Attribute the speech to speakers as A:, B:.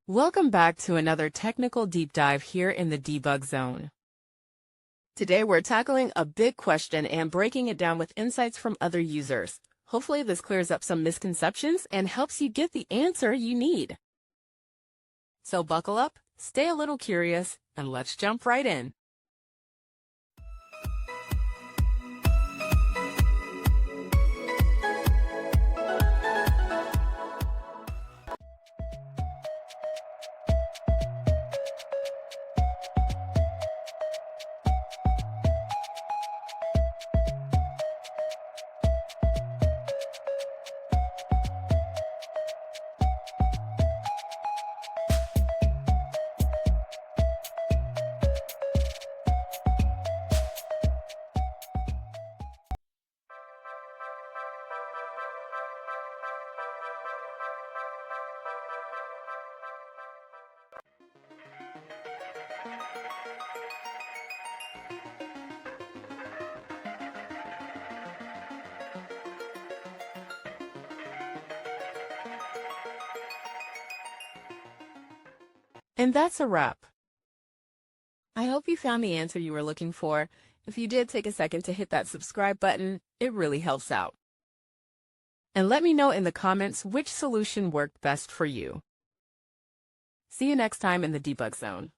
A: Welcome back to another technical deep dive here in the debug zone. Today we're tackling a big question and breaking it down with insights from other users. Hopefully this clears up some misconceptions and helps you get the answer you need. So buckle up, stay a little curious, and let's jump right in. And that's a wrap. I hope you found the answer you were looking for. If you did, take a second to hit that subscribe button. It really helps out. And let me know in the comments which solution worked best for you. See you next time in the debug zone.